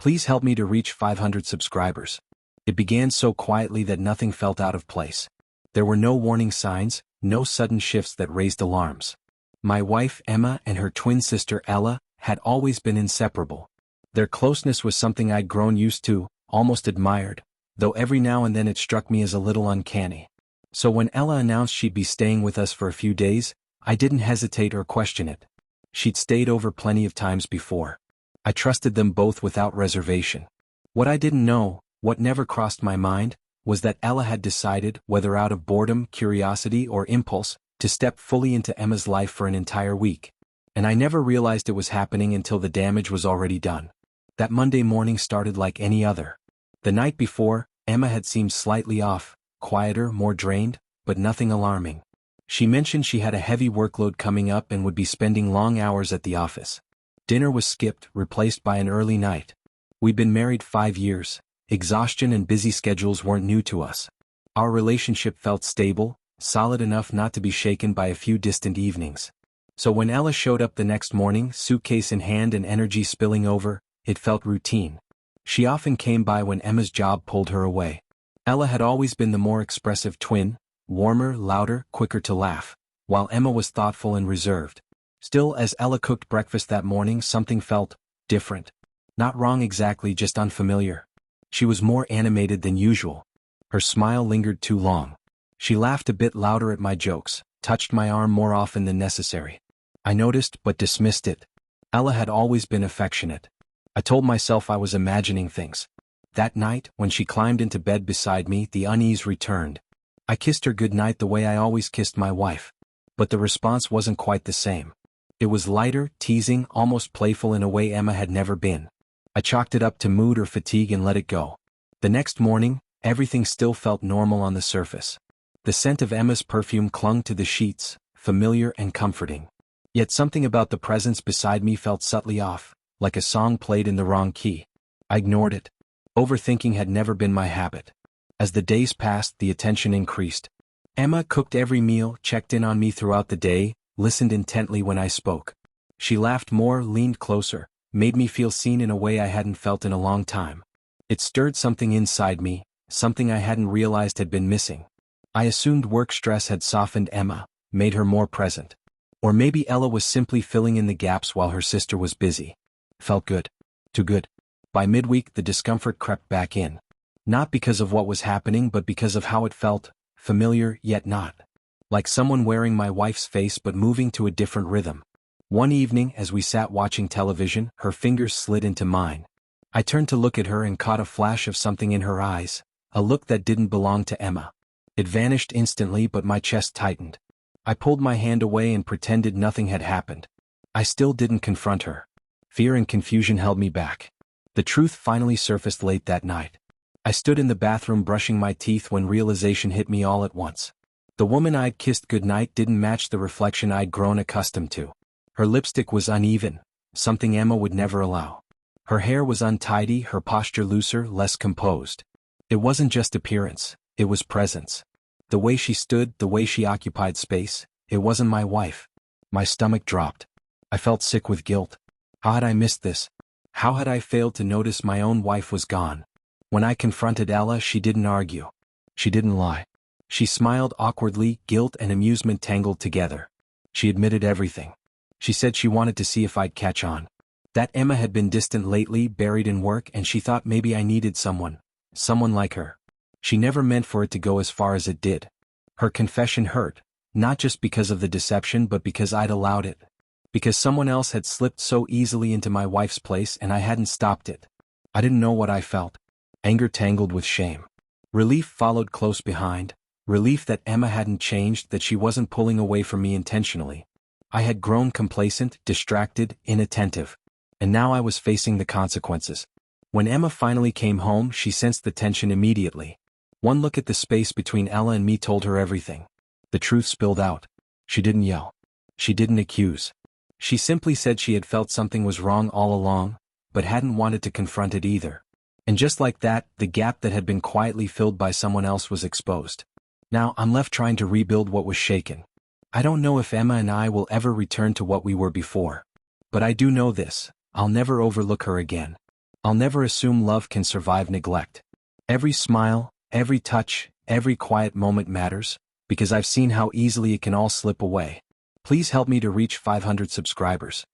Please help me to reach 500 subscribers. It began so quietly that nothing felt out of place. There were no warning signs, no sudden shifts that raised alarms. My wife Emma and her twin sister Ella had always been inseparable. Their closeness was something I'd grown used to, almost admired, though every now and then it struck me as a little uncanny. So when Ella announced she'd be staying with us for a few days, I didn't hesitate or question it. She'd stayed over plenty of times before. I trusted them both without reservation. What I didn't know, what never crossed my mind, was that Ella had decided, whether out of boredom, curiosity, or impulse, to step fully into Emma's life for an entire week. And I never realized it was happening until the damage was already done. That Monday morning started like any other. The night before, Emma had seemed slightly off, quieter, more drained, but nothing alarming. She mentioned she had a heavy workload coming up and would be spending long hours at the office. Dinner was skipped, replaced by an early night. We'd been married 5 years. Exhaustion and busy schedules weren't new to us. Our relationship felt stable, solid enough not to be shaken by a few distant evenings. So when Ella showed up the next morning, suitcase in hand and energy spilling over, it felt routine. She often came by when Emma's job pulled her away. Ella had always been the more expressive twin, warmer, louder, quicker to laugh, while Emma was thoughtful and reserved. Still, as Ella cooked breakfast that morning, something felt different. Not wrong exactly, just unfamiliar. She was more animated than usual. Her smile lingered too long. She laughed a bit louder at my jokes, touched my arm more often than necessary. I noticed but dismissed it. Ella had always been affectionate. I told myself I was imagining things. That night, when she climbed into bed beside me, the unease returned. I kissed her goodnight the way I always kissed my wife. But the response wasn't quite the same. It was lighter, teasing, almost playful in a way Emma had never been. I chalked it up to mood or fatigue and let it go. The next morning, everything still felt normal on the surface. The scent of Emma's perfume clung to the sheets, familiar and comforting. Yet something about the presence beside me felt subtly off, like a song played in the wrong key. I ignored it. Overthinking had never been my habit. As the days passed, the attention increased. Emma cooked every meal, checked in on me throughout the day, listened intently when I spoke. She laughed more, leaned closer, made me feel seen in a way I hadn't felt in a long time. It stirred something inside me, something I hadn't realized had been missing. I assumed work stress had softened Emma, made her more present. Or maybe Ella was simply filling in the gaps while her sister was busy. Felt good. Too good. By midweek, the discomfort crept back in. Not because of what was happening, but because of how it felt, familiar yet not. Like someone wearing my wife's face but moving to a different rhythm. One evening, as we sat watching television, her fingers slid into mine. I turned to look at her and caught a flash of something in her eyes, a look that didn't belong to Emma. It vanished instantly, but my chest tightened. I pulled my hand away and pretended nothing had happened. I still didn't confront her. Fear and confusion held me back. The truth finally surfaced late that night. I stood in the bathroom brushing my teeth when realization hit me all at once. The woman I'd kissed goodnight didn't match the reflection I'd grown accustomed to. Her lipstick was uneven, something Emma would never allow. Her hair was untidy, her posture looser, less composed. It wasn't just appearance, it was presence. The way she stood, the way she occupied space, it wasn't my wife. My stomach dropped. I felt sick with guilt. How had I missed this? How had I failed to notice my own wife was gone? When I confronted Ella, she didn't argue. She didn't lie. She smiled awkwardly, guilt and amusement tangled together. She admitted everything. She said she wanted to see if I'd catch on. That Emma had been distant lately, buried in work, and she thought maybe I needed someone like her. She never meant for it to go as far as it did. Her confession hurt, not just because of the deception but because I'd allowed it. Because someone else had slipped so easily into my wife's place and I hadn't stopped it. I didn't know what I felt. Anger tangled with shame. Relief followed close behind. Relief that Emma hadn't changed, that she wasn't pulling away from me intentionally. I had grown complacent, distracted, inattentive. And now I was facing the consequences. When Emma finally came home, she sensed the tension immediately. One look at the space between Ella and me told her everything. The truth spilled out. She didn't yell. She didn't accuse. She simply said she had felt something was wrong all along, but hadn't wanted to confront it either. And just like that, the gap that had been quietly filled by someone else was exposed. Now I'm left trying to rebuild what was shaken. I don't know if Emma and I will ever return to what we were before. But I do know this: I'll never overlook her again. I'll never assume love can survive neglect. Every smile, every touch, every quiet moment matters, because I've seen how easily it can all slip away. Please help me to reach 500 subscribers.